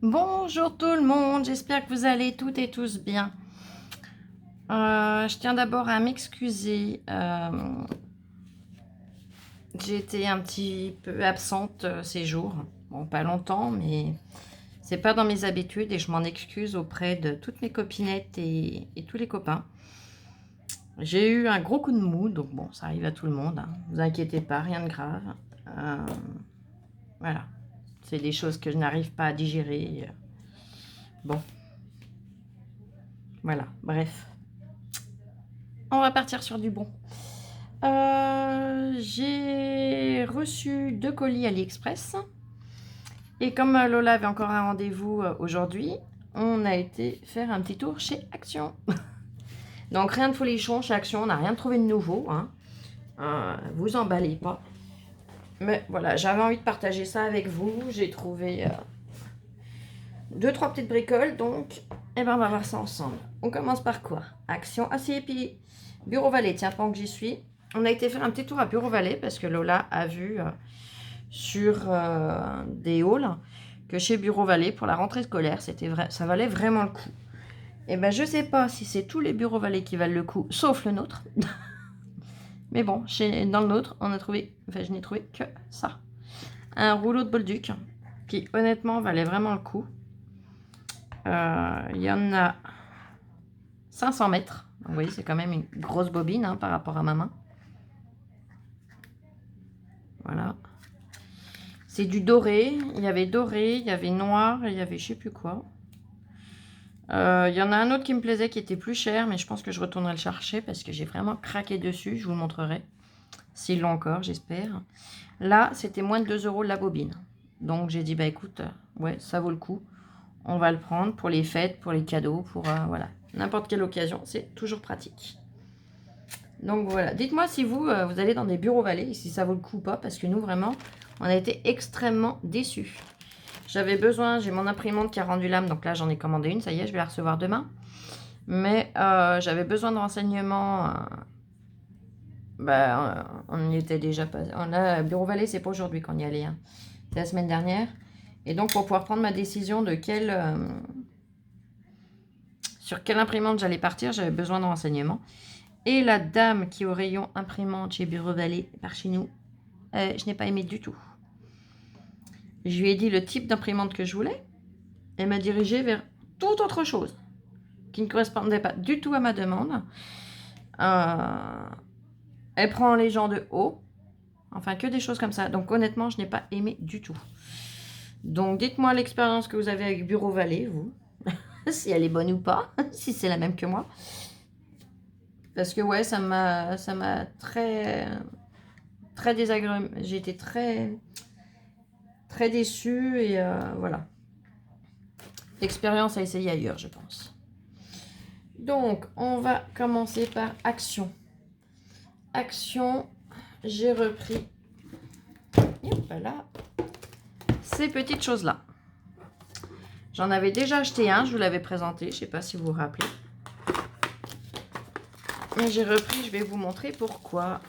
Bonjour tout le monde, j'espère que vous allez toutes et tous bien. Je tiens d'abord à m'excuser. J'ai été un petit peu absente ces jours. Bon, pas longtemps, mais c'est pas dans mes habitudes et je m'en excuse auprès de toutes mes copinettes et tous les copains. J'ai eu un gros coup de mou, donc bon, ça arrive à tout le monde, hein. Vous inquiétez pas, rien de grave. Euh, voilà, c'est des choses que je n'arrive pas à digérer. Bon, voilà, bref. On va partir sur du bon. J'ai reçu 2 colis AliExpress. Et comme Lola avait encore un rendez-vous aujourd'hui, on a été faire un petit tour chez Action. Donc rien de folichon chez Action, on n'a rien trouvé de nouveau, hein. Vous emballez pas. Mais voilà, j'avais envie de partager ça avec vous. J'ai trouvé 2-3 petites bricoles, donc eh ben, on va voir ça ensemble. On commence par quoi? Action. Ah si, et puis Bureau Vallée, tiens, pendant que j'y suis. On a été faire un petit tour à Bureau Vallée parce que Lola a vu sur des hauls que chez Bureau Vallée, pour la rentrée scolaire, ça valait vraiment le coup. Et ben je sais pas si c'est tous les Bureaux Vallée qui valent le coup, sauf le nôtre. Mais bon, dans le nôtre, on a trouvé, enfin je n'ai trouvé que ça. Un rouleau de Bolduc qui honnêtement valait vraiment le coup. Il y en a 500 mètres. Donc, vous voyez, c'est quand même une grosse bobine hein, par rapport à ma main. Voilà. C'est du doré. Il y avait noir, et il y avait je sais plus quoi. Il y en a un autre qui me plaisait qui était plus cher, mais je pense que je retournerai le chercher parce que j'ai vraiment craqué dessus. Je vous le montrerai. S'ils l'ont encore, j'espère. Là, c'était moins de 2 € la bobine. Donc j'ai dit, bah écoute, ouais, ça vaut le coup. On va le prendre pour les fêtes, pour les cadeaux, pour voilà, n'importe quelle occasion. C'est toujours pratique. Donc voilà, dites-moi si vous allez dans des bureaux Vallée et si ça vaut le coup ou pas, parce que nous, vraiment, on a été extrêmement déçus. J'avais besoin, j'ai mon imprimante qui a rendu l'âme, donc là j'en ai commandé une, ça y est, je vais la recevoir demain. Mais j'avais besoin de renseignements. On y était déjà passé. Là, Bureau Vallée, c'est pas aujourd'hui qu'on y allait, hein. C'est la semaine dernière. Et donc pour pouvoir prendre ma décision de sur quelle imprimante j'allais partir, j'avais besoin de renseignements. Et la dame qui est au rayon imprimante chez Bureau Vallée, par chez nous, je n'ai pas aimé du tout. Je lui ai dit le type d'imprimante que je voulais. Elle m'a dirigée vers toute autre chose qui ne correspondait pas du tout à ma demande. Elle prend les gens de haut. Enfin, que des choses comme ça. Donc honnêtement, je n'ai pas aimé du tout. Donc dites-moi l'expérience que vous avez avec Bureau Vallée, vous. Si elle est bonne ou pas. Si c'est la même que moi. Parce que ouais, ça m'a très désagréable. J'ai été très déçue et voilà. Expérience à essayer ailleurs, je pense. Donc, on va commencer par Action. Action, j'ai repris voilà, ces petites choses-là. J'en avais déjà acheté un, je vous l'avais présenté, je ne sais pas si vous vous rappelez. Mais j'ai repris, je vais vous montrer pourquoi.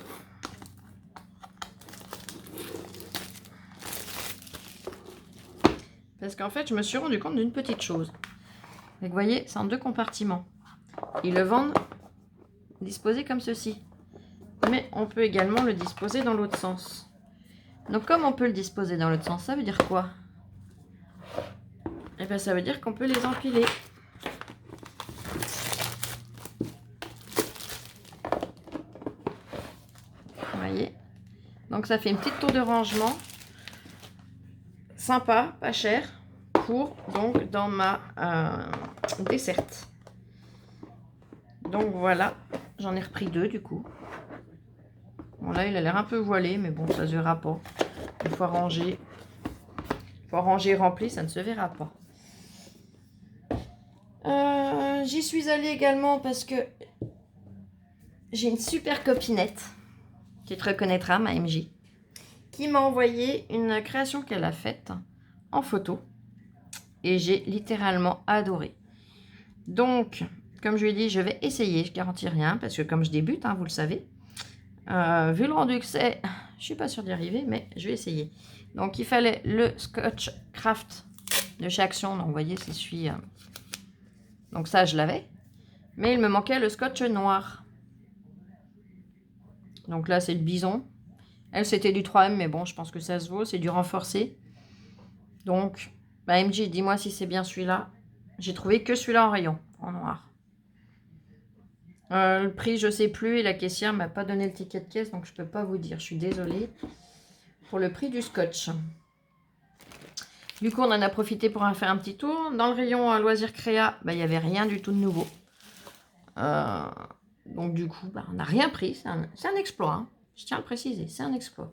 Parce qu'en fait, je me suis rendu compte d'une petite chose. Donc, vous voyez, c'est en 2 compartiments. Ils le vendent disposé comme ceci. Mais on peut également le disposer dans l'autre sens. Donc, comme on peut le disposer dans l'autre sens, ça veut dire quoi? Eh bien, ça veut dire qu'on peut les empiler. Vous voyez? Donc, ça fait une petite tour de rangement. Sympa, pas cher. Pour, donc, dans ma desserte. Donc, voilà. J'en ai repris 2, du coup. Bon, là, il a l'air un peu voilé, mais bon, ça se verra pas. Une fois rangé et rempli, ça ne se verra pas. J'y suis allée également parce que j'ai une super copinette qui te reconnaîtra, ma MJ, qui m'a envoyé une création qu'elle a faite en photo et j'ai littéralement adoré. Donc, comme je lui ai dit, je vais essayer, je garantis rien parce que comme je débute, hein, vous le savez, vu le rendu que c'est, je suis pas sûre d'y arriver, mais je vais essayer. Donc, il fallait le Scotch Craft de chez Action. Donc, vous voyez, c'est celui... Donc, ça, je l'avais. Mais il me manquait le scotch noir. Donc là, c'est le bison. Elle, c'était du 3M, mais bon, je pense que ça se vaut. C'est du renforcé. Donc, bah, MJ, dis-moi si c'est bien celui-là. J'ai trouvé que celui-là en rayon, en noir. Le prix, je sais plus. Et la caissière m'a pas donné le ticket de caisse, donc je peux pas vous dire. Je suis désolée pour le prix du scotch. Du coup, on en a profité pour en faire un petit tour. Dans le rayon loisirs créa, bah, il n'y avait rien du tout de nouveau. Donc du coup, bah, on n'a rien pris. C'est un exploit. Hein. Je tiens à le préciser, c'est un exploit.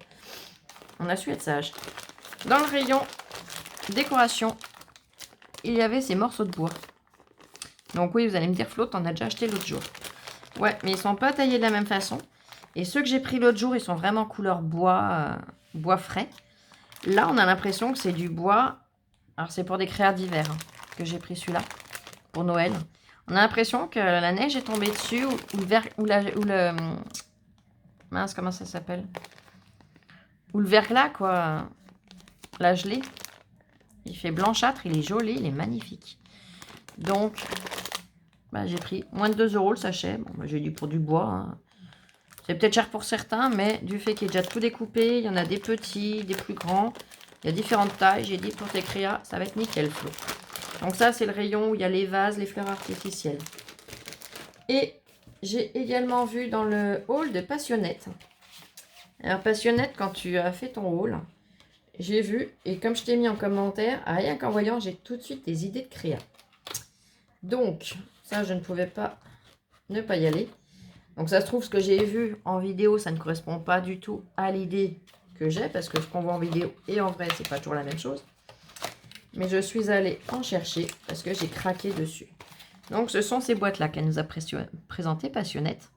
On a su être sage. Dans le rayon décoration, il y avait ces morceaux de bois. Donc oui, vous allez me dire, Flo, t'en as déjà acheté l'autre jour. Ouais, mais ils sont pas taillés de la même façon. Et ceux que j'ai pris l'autre jour, ils sont vraiment couleur bois, bois frais. Là, on a l'impression que c'est du bois. Alors, c'est pour des créas d'hiver hein, que j'ai pris celui-là pour Noël. On a l'impression que la neige est tombée dessus ou le mince, comment ça s'appelle? Ou le verglas, quoi. La gelée. Il fait blanchâtre, il est joli, il est magnifique. Donc, bah, j'ai pris moins de 2 € le sachet. Bon, bah, j'ai dit pour du bois. Hein. C'est peut-être cher pour certains, mais du fait qu'il est déjà tout découpé, il y en a des petits, des plus grands. Il y a différentes tailles. J'ai dit pour tes créas, ça va être nickel, Flo. Donc ça, c'est le rayon où il y a les vases, les fleurs artificielles. Et j'ai également vu dans le haul de Passionnette. Alors Passionnette, quand tu as fait ton haul, j'ai vu, et comme je t'ai mis en commentaire, rien qu'en voyant, j'ai tout de suite des idées de créa. Donc, ça, je ne pouvais pas ne pas y aller. Donc ça se trouve, ce que j'ai vu en vidéo, ça ne correspond pas du tout à l'idée que j'ai, parce que ce qu'on voit en vidéo et en vrai, c'est pas toujours la même chose. Mais je suis allée en chercher, parce que j'ai craqué dessus. Donc ce sont ces boîtes-là qu'elle nous a présentées, Passionnette.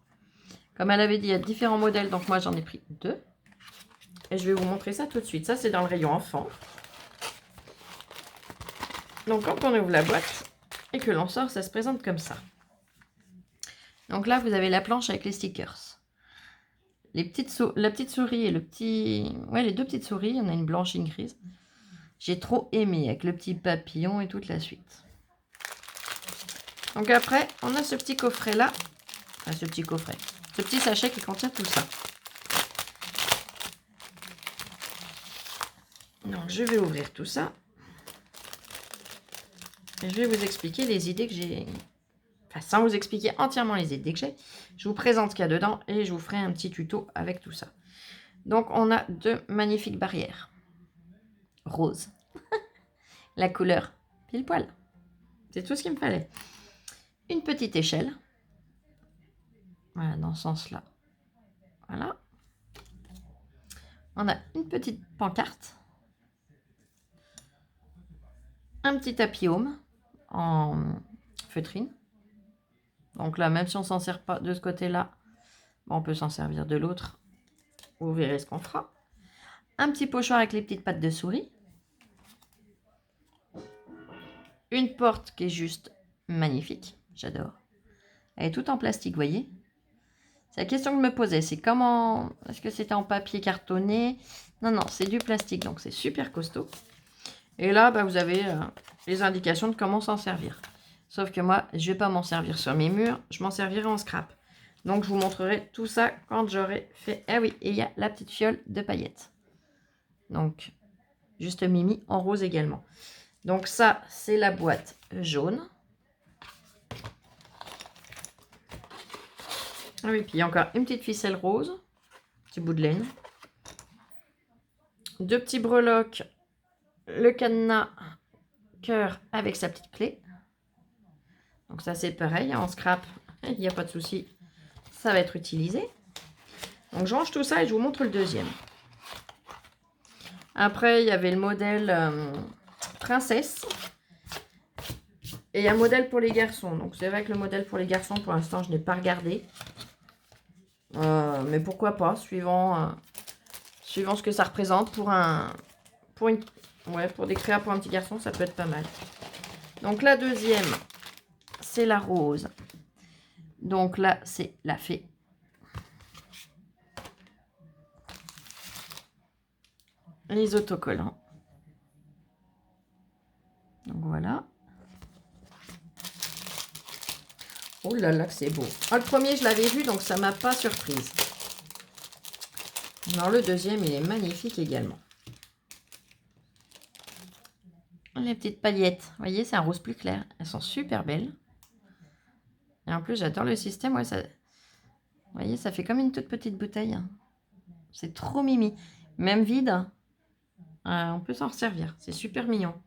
Comme elle avait dit, il y a différents modèles, donc moi j'en ai pris 2. Et je vais vous montrer ça tout de suite. Ça, c'est dans le rayon enfant. Donc quand on ouvre la boîte et que l'on sort, ça se présente comme ça. Donc là, vous avez la planche avec les stickers. La petite souris et le petit... Ouais, les deux petites souris, il y en a une blanche et une grise. J'ai trop aimé avec le petit papillon et toute la suite. Donc après, on a ce petit coffret-là. Enfin, ce petit coffret. Ce petit sachet qui contient tout ça. Donc je vais ouvrir tout ça. Et je vais vous expliquer les idées que j'ai... Enfin, sans vous expliquer entièrement les idées que j'ai, je vous présente ce qu'il y a dedans et je vous ferai un petit tuto avec tout ça. Donc, on a 2 magnifiques barrières. Rose. La couleur pile poil. C'est tout ce qu'il me fallait. Une petite échelle. Voilà, dans ce sens-là. Voilà. On a une petite pancarte. Un petit tapis home en feutrine. Donc là, même si on ne s'en sert pas de ce côté-là, on peut s'en servir de l'autre. Vous verrez ce qu'on fera. Un petit pochoir avec les petites pattes de souris. Une porte qui est juste magnifique. J'adore. Elle est toute en plastique, vous voyez. C'est la question que je me posais. C'est comment... Est-ce que c'était en papier cartonné? Non, non, c'est du plastique. Donc, c'est super costaud. Et là, bah, vous avez les indications de comment s'en servir. Sauf que moi, je ne vais pas m'en servir sur mes murs. Je m'en servirai en scrap. Donc, je vous montrerai tout ça quand j'aurai fait... Ah oui, et il y a la petite fiole de paillettes. Donc, juste Mimi en rose également. Donc, ça, c'est la boîte jaune. Ah oui, puis il y a encore une petite ficelle rose. Petit bout de laine. 2 petits breloques. Le cadenas cœur avec sa petite clé. Donc ça c'est pareil, en scrap, il n'y a pas de souci, ça va être utilisé. Donc je range tout ça et je vous montre le deuxième. Après il y avait le modèle princesse. Et il y a un modèle pour les garçons. Donc c'est vrai que le modèle pour les garçons, pour l'instant je n'ai pas regardé. Mais pourquoi pas, suivant ce que ça représente pour pour des créas pour un petit garçon, ça peut être pas mal. Donc la deuxième, c'est la rose. Donc là, c'est la fée. Les autocollants. Donc voilà. Oh là là, c'est beau. Ah, le premier, je l'avais vu, donc ça m'a pas surprise. Alors le deuxième, il est magnifique également. Les petites paillettes, vous voyez, c'est un rose plus clair. Elles sont super belles. Et en plus, j'adore le système. Ouais, ça... Vous voyez, ça fait comme une toute petite bouteille. C'est trop mimi. Même vide, on peut s'en servir. C'est super mignon.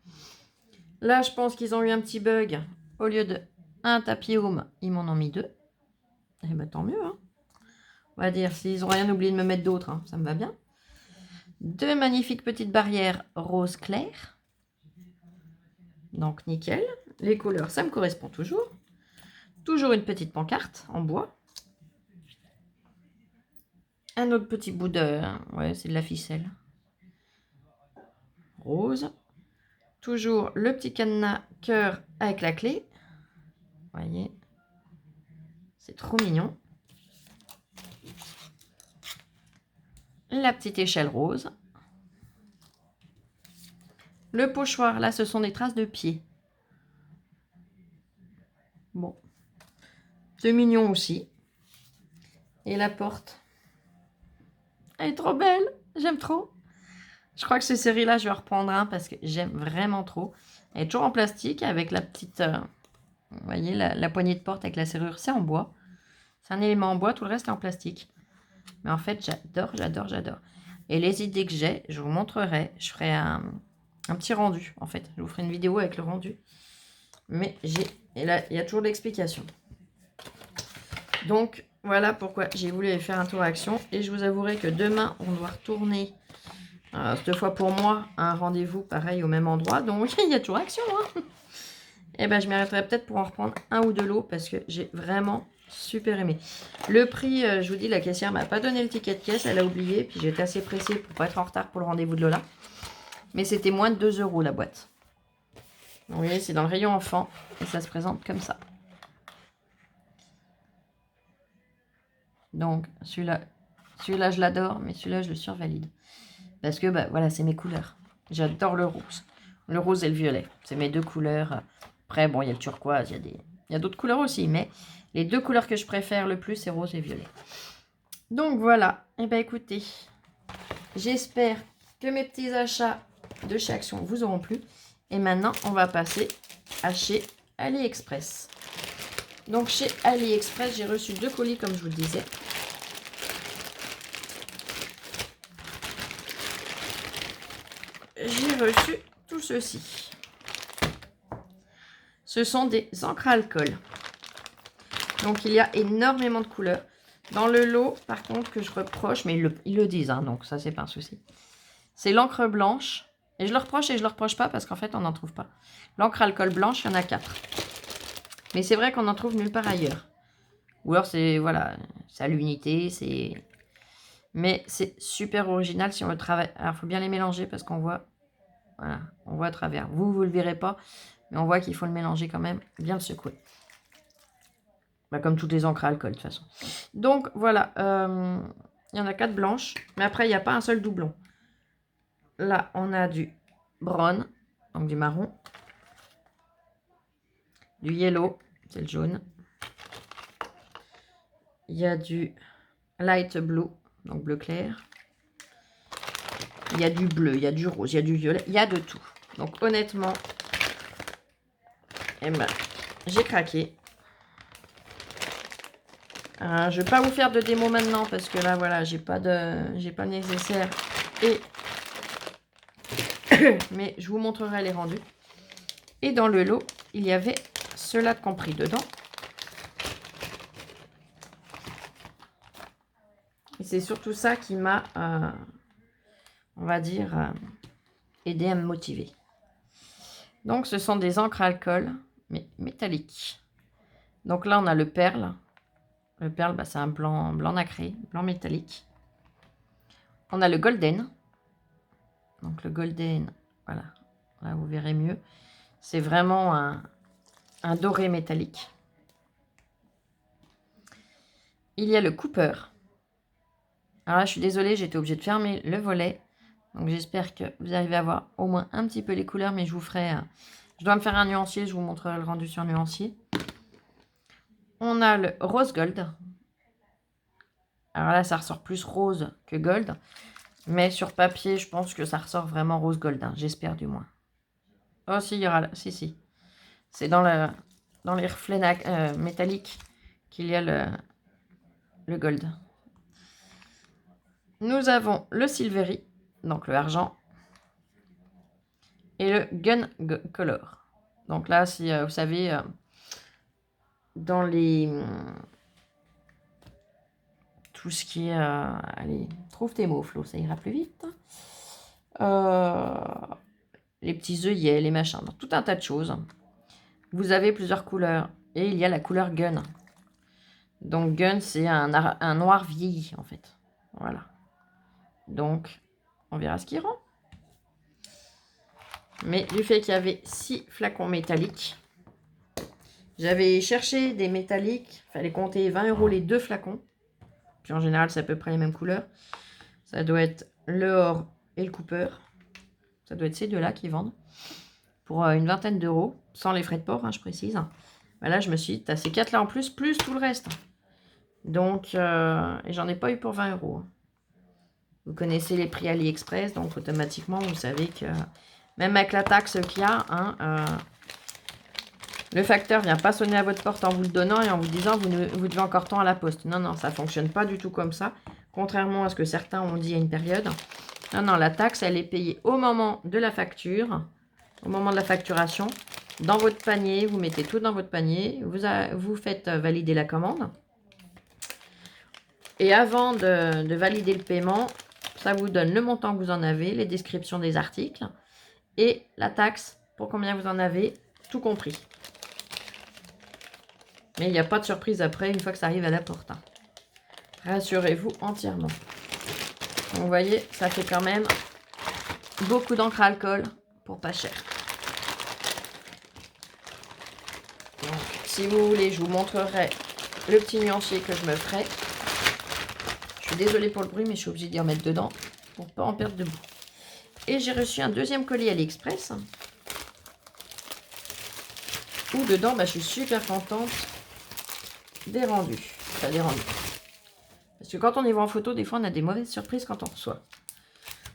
Là, je pense qu'ils ont eu un petit bug. Au lieu de un tapis home, ils m'en ont mis 2. Et ben tant mieux. Hein. On va dire, s'ils n'ont rien oublié de me mettre d'autres, hein, ça me va bien. 2 magnifiques petites barrières rose clair. Donc nickel. Les couleurs, ça me correspond toujours. Toujours une petite pancarte en bois. Un autre petit bout de... Ouais, c'est de la ficelle. Rose. Toujours le petit cadenas cœur avec la clé. Vous voyez. C'est trop mignon. La petite échelle rose. Le pochoir, là, ce sont des traces de pieds. Bon. C'est mignon aussi. Et la porte. Elle est trop belle. J'aime trop. Je crois que cette série-là, je vais reprendre un parce que j'aime vraiment trop. Elle est toujours en plastique avec la petite... vous voyez, la poignée de porte avec la serrure, c'est en bois. C'est un élément en bois, tout le reste est en plastique. Mais en fait, j'adore, j'adore, j'adore. Et les idées que j'ai, je vous montrerai. Je ferai un petit rendu, en fait. Je vous ferai une vidéo avec le rendu. Mais et là, il y a toujours l'explication. Donc, voilà pourquoi j'ai voulu aller faire un tour à Action. Et je vous avouerai que demain, on doit retourner, cette fois pour moi, un rendez-vous pareil au même endroit. Donc, il y a toujours Action. Hein. Et ben, je m'arrêterai peut-être pour en reprendre un ou deux lots parce que j'ai vraiment super aimé. Le prix, je vous dis, la caissière m'a pas donné le ticket de caisse, elle a oublié. Puis j'étais assez pressée pour pas être en retard pour le rendez-vous de Lola. Mais c'était moins de 2 € la boîte. Donc, vous voyez, c'est dans le rayon enfant et ça se présente comme ça. Donc, celui-là, je l'adore, mais celui-là, je le survalide. Parce que, bah, voilà, c'est mes couleurs. J'adore le rose. Le rose et le violet. C'est mes 2 couleurs. Après, bon, il y a le turquoise, il y a d'autres couleurs aussi, mais les 2 couleurs que je préfère le plus, c'est rose et violet. Donc, voilà. Et ben écoutez, j'espère que mes petits achats de chez Action vous auront plu. Et maintenant, on va passer à chez AliExpress. Donc, chez AliExpress, j'ai reçu 2 colis, comme je vous le disais. J'ai reçu tout ceci. Ce sont des encres à alcool. Donc, il y a énormément de couleurs. Dans le lot, par contre, que je reproche, mais ils le disent, hein, donc ça, c'est pas un souci. C'est l'encre blanche. Et je le reproche et je le reproche pas parce qu'en fait, on n'en trouve pas. L'encre alcool blanche, il y en a 4. Mais c'est vrai qu'on en trouve nulle part ailleurs. Ou alors, c'est, voilà, c'est à l'unité, c'est... Mais c'est super original si on veut travailler. Alors, il faut bien les mélanger parce qu'on voit... Voilà, on voit à travers. Vous le verrez pas, mais on voit qu'il faut le mélanger quand même, bien le secouer. Bah, comme toutes les encres à alcool, de toute façon. Donc, voilà, il y en a 4 blanches, mais après, il n'y a pas un seul doublon. Là, on a du brown, donc du marron. Du yellow, c'est le jaune. Il y a du light blue, donc bleu clair. Il y a du bleu, il y a du rose, il y a du violet, il y a de tout. Donc honnêtement, eh ben, j'ai craqué. Je ne vais pas vous faire de démo maintenant parce que là, voilà, j'ai pas le nécessaire. Mais je vous montrerai les rendus. Et dans le lot, il y avait cela de compris dedans. Et c'est surtout ça qui m'a, on va dire, aidé à me motiver. Donc, ce sont des encres à alcool, mais métalliques. Donc là, on a le perle. Le perle, bah, c'est un blanc nacré, blanc métallique. On a le golden. Donc le golden, voilà. Là, vous verrez mieux. C'est vraiment un doré métallique. Il y a le Cooper. Alors là, je suis désolée, j'étais obligée de fermer le volet. Donc j'espère que vous arrivez à voir au moins un petit peu les couleurs, mais je vous ferai Je dois me faire un nuancier, je vous montrerai le rendu sur nuancier. On a le rose gold. Alors là, ça ressort plus rose que gold. Mais sur papier, je pense que ça ressort vraiment rose gold. Hein, j'espère du moins. Oh si, il y aura... Si, si. C'est dans les reflets métalliques qu'il y a le gold. Nous avons le silvery, donc le argent. Et le gun color. Donc là, si vous savez, dans les... tout ce qui est... allez, trouve tes mots, Flo, ça ira plus vite. Les petits œillets, les machins, tout un tas de choses. Vous avez plusieurs couleurs. Et il y a la couleur gun. Donc gun, c'est un noir vieilli, en fait. Voilà. Donc, on verra ce qui rend. Mais du fait qu'il y avait 6 flacons métalliques, j'avais cherché des métalliques. Il fallait compter 20 € les 2 flacons. Puis en général, c'est à peu près les mêmes couleurs. Ça doit être le or et le cooper. Ça doit être ces deux-là qui vendent. Pour une vingtaine d'euros. Sans les frais de port, hein, je précise. Ben là, je me suis dit, t'as ces 4-là en plus, plus tout le reste. Donc, et j'en ai pas eu pour 20 €. Vous connaissez les prix AliExpress, donc automatiquement, vous savez que même avec la taxe qu'il y a, hein, le facteur vient pas sonner à votre porte en vous le donnant et en vous disant vous devez encore tant à la poste. Non, non, ça fonctionne pas du tout comme ça. Contrairement à ce que certains ont dit à une période. Non, non, la taxe, elle est payée au moment de la facture, au moment de la facturation. Dans votre panier, vous mettez tout dans votre panier, vous faites valider la commande. Et avant de valider le paiement, ça vous donne le montant que vous en avez, les descriptions des articles et la taxe pour combien vous en avez, tout compris. Mais il n'y a pas de surprise après, une fois que ça arrive à la porte. Hein. Rassurez-vous entièrement. Donc, vous voyez, ça fait quand même beaucoup d'encre à alcool pour pas cher. Donc, si vous voulez, je vous montrerai le petit nuancier que je me ferai. Je suis désolée pour le bruit, mais je suis obligée d'y remettre dedans pour pas en perdre de bout. Et j'ai reçu un deuxième colis AliExpress. Où dedans, je suis super contente des rendus. Enfin, des rendus. Parce que quand on y voit en photo, des fois, on a des mauvaises surprises quand on reçoit.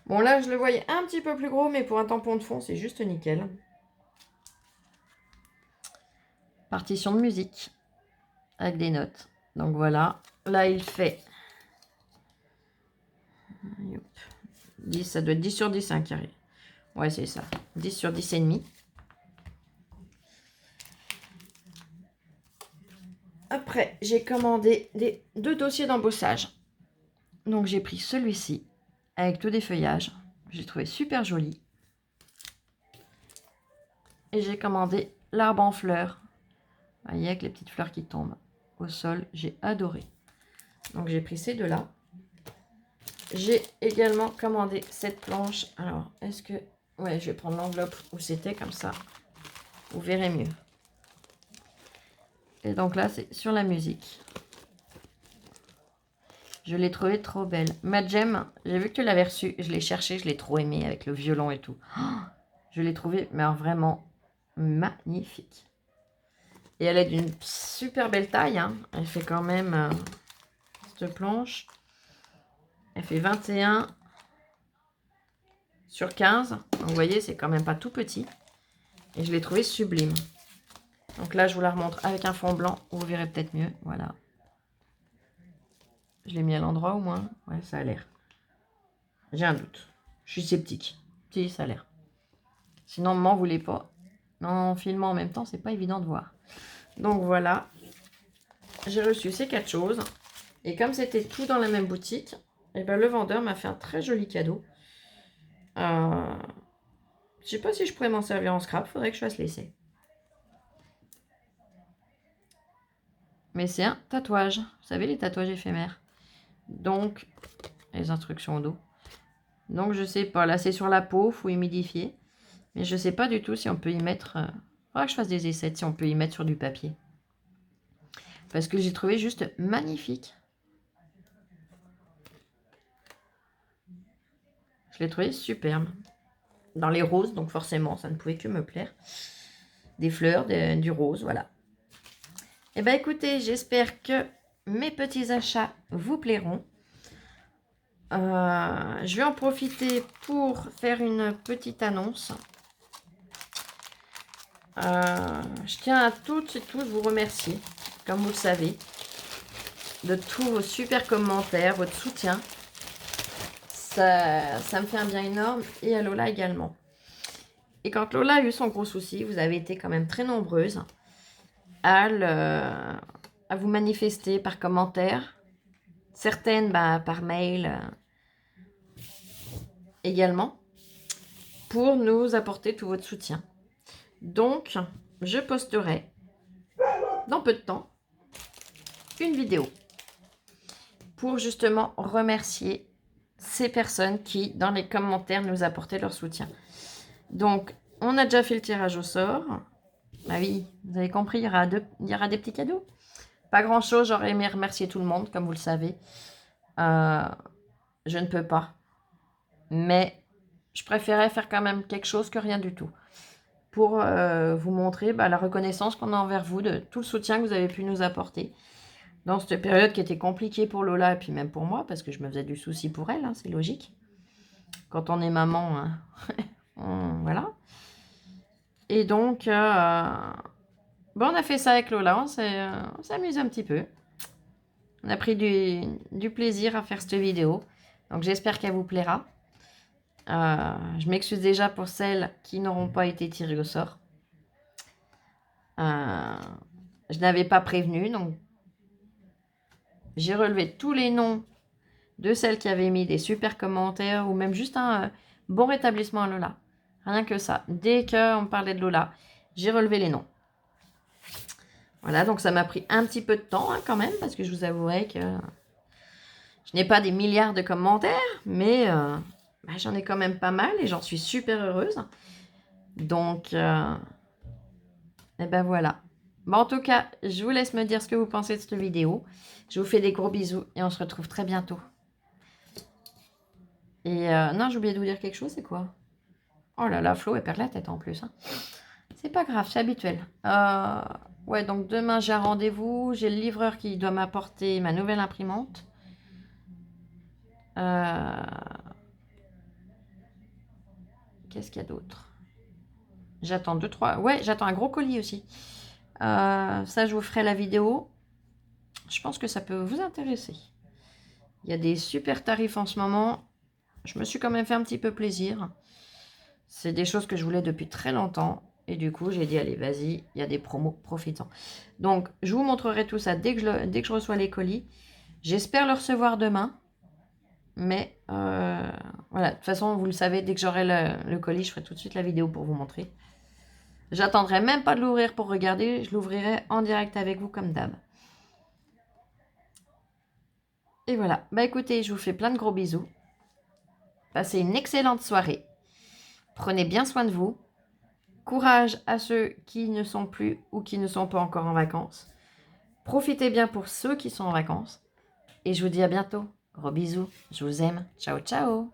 Bon, là, je le voyais un petit peu plus gros, mais pour un tampon de fond, c'est juste nickel. Partition de musique. Avec des notes. Donc, voilà. Là, il fait... 10, ça doit être 10 sur 10, un carré. Ouais, c'est ça. 10 sur 10 et demi. Après, j'ai commandé deux dossiers d'embossage. Donc, j'ai pris celui-ci avec tous des feuillages. J'ai trouvé super joli. Et j'ai commandé l'arbre en fleurs. Vous voyez, avec les petites fleurs qui tombent au sol. J'ai adoré. Donc, j'ai pris ces deux-là. J'ai également commandé cette planche. Alors, est-ce que... Ouais, je vais prendre l'enveloppe où c'était, comme ça. Vous verrez mieux. Et donc là, c'est sur la musique. Je l'ai trouvée trop belle. Madjem, j'ai vu que tu l'avais reçue. Je l'ai cherchée, je l'ai trop aimée avec le violon et tout. Oh, je l'ai trouvée, mais alors vraiment magnifique. Et elle est d'une super belle taille. Hein. Elle fait quand même... cette planche. Elle fait 21 sur 15. Donc, vous voyez, c'est quand même pas tout petit. Et je l'ai trouvée sublime. Donc là, je vous la remontre avec un fond blanc. Vous verrez peut-être mieux. Voilà. Je l'ai mis à l'endroit au moins. Ouais, ça a l'air. J'ai un doute. Je suis sceptique. Si, ça a l'air. Sinon, m'en voulez pas. En filmant en même temps, c'est pas évident de voir. Donc voilà. J'ai reçu ces 4 choses. Et comme c'était tout dans la même boutique, et ben, le vendeur m'a fait un très joli cadeau. Je sais pas si je pourrais m'en servir en scrap. Faudrait que je fasse l'essai. Mais c'est un tatouage. Vous savez, les tatouages éphémères. Donc, les instructions au dos. Donc, je sais pas. Là, c'est sur la peau. Faut humidifier. Mais je sais pas du tout si on peut y mettre... faudra que je fasse des essais si on peut y mettre sur du papier. Parce que j'ai trouvé juste magnifique. Je l'ai trouvé superbe. Dans les roses, donc forcément, ça ne pouvait que me plaire. des fleurs, du rose, voilà. Et bien écoutez, j'espère que mes petits achats vous plairont. Je vais en profiter pour faire une petite annonce. Je tiens à toutes et tous vous remercier, comme vous le savez, de tous vos super commentaires, votre soutien. Ça me fait un bien énorme, et à Lola également. Et quand Lola a eu son gros souci, vous avez été quand même très nombreuses à vous manifester par commentaire. Certaines par mail également, pour nous apporter tout votre soutien. Donc, je posterai dans peu de temps une vidéo pour justement remercier ces personnes qui, dans les commentaires, nous apportaient leur soutien. Donc, on a déjà fait le tirage au sort. Bah oui, vous avez compris, il y aura des petits cadeaux. Pas grand-chose, j'aurais aimé remercier tout le monde, comme vous le savez. Je ne peux pas. Mais je préférais faire quand même quelque chose que rien du tout. Pour vous montrer la reconnaissance qu'on a envers vous, de tout le soutien que vous avez pu nous apporter. Dans cette période qui était compliquée pour Lola, et puis même pour moi, parce que je me faisais du souci pour elle, hein, c'est logique. Quand on est maman, hein, voilà. Et donc, on a fait ça avec Lola, on s'amuse un petit peu. On a pris du plaisir à faire cette vidéo. Donc j'espère qu'elle vous plaira. Je m'excuse déjà pour celles qui n'auront pas été tirées au sort. Je n'avais pas prévenu, donc j'ai relevé tous les noms de celles qui avaient mis des super commentaires ou même juste un bon rétablissement à Lola. Rien que ça. Dès qu'on parlait de Lola, j'ai relevé les noms. Voilà, donc ça m'a pris un petit peu de temps quand même, parce que je vous avouerai que je n'ai pas des milliards de commentaires, mais j'en ai quand même pas mal et j'en suis super heureuse. Donc, et ben voilà. Bon, en tout cas, je vous laisse me dire ce que vous pensez de cette vidéo. Je vous fais des gros bisous et on se retrouve très bientôt. Et non, j'ai oublié de vous dire quelque chose, c'est quoi? Oh là là, Flo, elle perd la tête en plus. Hein. C'est pas grave, c'est habituel. Ouais, donc demain, j'ai un rendez-vous. J'ai le livreur qui doit m'apporter ma nouvelle imprimante. Qu'est-ce qu'il y a d'autre? J'attends 2-3... Ouais, j'attends un gros colis aussi. Ça, je vous ferai la vidéo. Je pense que ça peut vous intéresser. Il y a des super tarifs en ce moment. Je me suis quand même fait un petit peu plaisir. C'est des choses que je voulais depuis très longtemps. Et du coup, j'ai dit, allez, vas-y, il y a des promos, profitons. Donc, je vous montrerai tout ça dès que je reçois les colis. J'espère le recevoir demain. Mais, voilà, de toute façon, vous le savez, dès que j'aurai le colis, je ferai tout de suite la vidéo pour vous montrer. J'attendrai même pas de l'ouvrir pour regarder. Je l'ouvrirai en direct avec vous comme d'hab. Et voilà. Bah écoutez, je vous fais plein de gros bisous. Passez une excellente soirée. Prenez bien soin de vous. Courage à ceux qui ne sont plus ou qui ne sont pas encore en vacances. Profitez bien pour ceux qui sont en vacances. Et je vous dis à bientôt. Gros bisous. Je vous aime. Ciao, ciao.